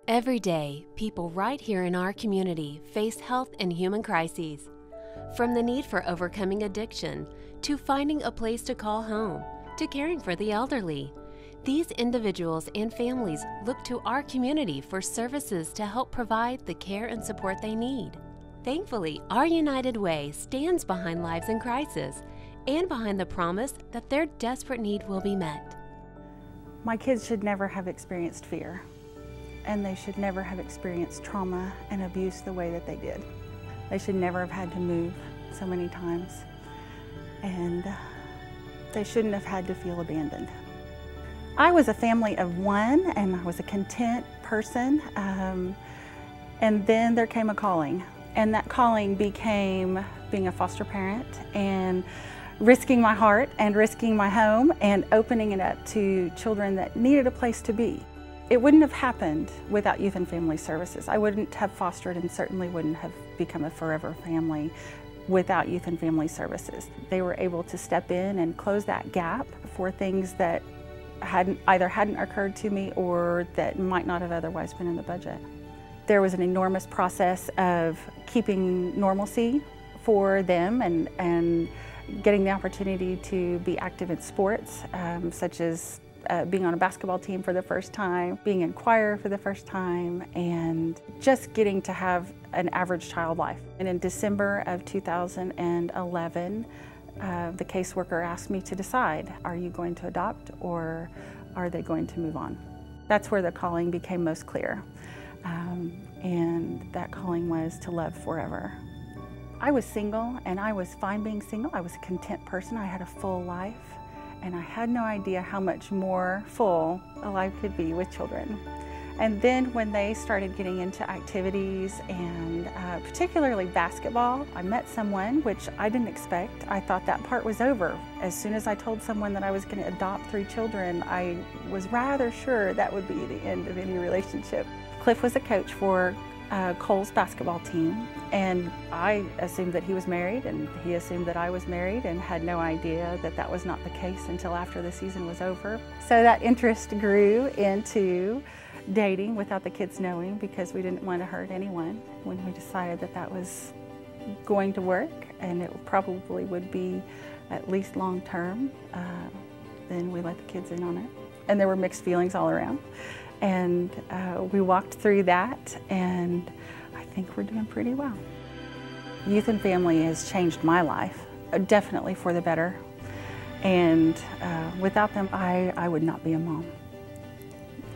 Every day, people right here in our community face health and human crises. From the need for overcoming addiction, to finding a place to call home, to caring for the elderly, these individuals and families look to our community for services to help provide the care and support they need. Thankfully, our United Way stands behind lives in crisis and behind the promise that their desperate need will be met. My kids should never have experienced fear, and they should never have experienced trauma and abuse the way that they did. They should never have had to move so many times, and they shouldn't have had to feel abandoned. I was a family of one, and I was a content person, and then there came a calling, and that calling became being a foster parent and risking my heart and risking my home and opening it up to children that needed a place to be. It wouldn't have happened without Youth and Family Services. I wouldn't have fostered and certainly wouldn't have become a forever family without Youth and Family Services. They were able to step in and close that gap for things that either hadn't occurred to me or that might not have otherwise been in the budget. There was an enormous process of keeping normalcy for them and getting the opportunity to be active in sports, such as being on a basketball team for the first time, being in choir for the first time, and just getting to have an average child life. And in December of 2011, the caseworker asked me to decide, are you going to adopt or are they going to move on? That's where the calling became most clear. And that calling was to love forever. I was single and I was fine being single. I was a content person. I had a full life. And I had no idea how much more full a life could be with children. And then when they started getting into activities and particularly basketball, I met someone which I didn't expect. I thought that part was over. As soon as I told someone that I was going to adopt 3 children, I was rather sure that would be the end of any relationship. Cliff was a coach for Cole's basketball team, and I assumed that he was married, and he assumed that I was married, and had no idea that that was not the case until after the season was over. So that interest grew into dating without the kids knowing, because we didn't want to hurt anyone. When we decided that that was going to work and it probably would be at least long term, then we let the kids in on it. And there were mixed feelings all around. And we walked through that, and I think we're doing pretty well. Youth and Family has changed my life, definitely for the better. And without them, I would not be a mom.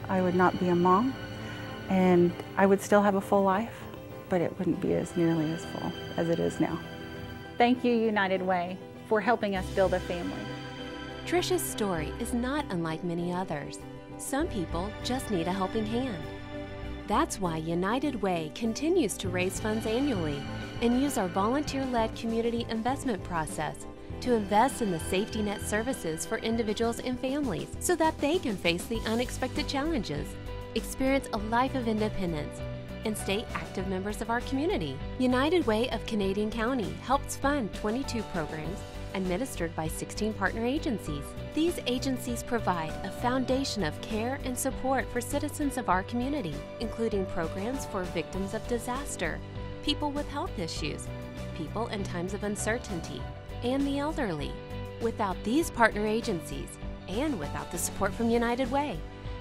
I would not be a mom, and I would still have a full life, but it wouldn't be as nearly as full as it is now. Thank you, United Way, for helping us build a family. Tricia's story is not unlike many others. Some people just need a helping hand. That's why United Way continues to raise funds annually and use our volunteer-led community investment process to invest in the safety net services for individuals and families so that they can face the unexpected challenges, experience a life of independence, and stay active members of our community. United Way of Canadian County helps fund 22 programs administered by 16 partner agencies. These agencies provide a foundation of care and support for citizens of our community, including programs for victims of disaster, people with health issues, people in times of uncertainty, and the elderly. Without these partner agencies, and without the support from United Way,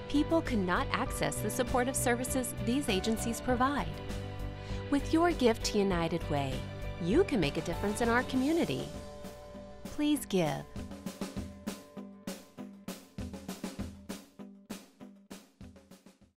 people could not access the supportive services these agencies provide. With your gift to United Way, you can make a difference in our community. Please give.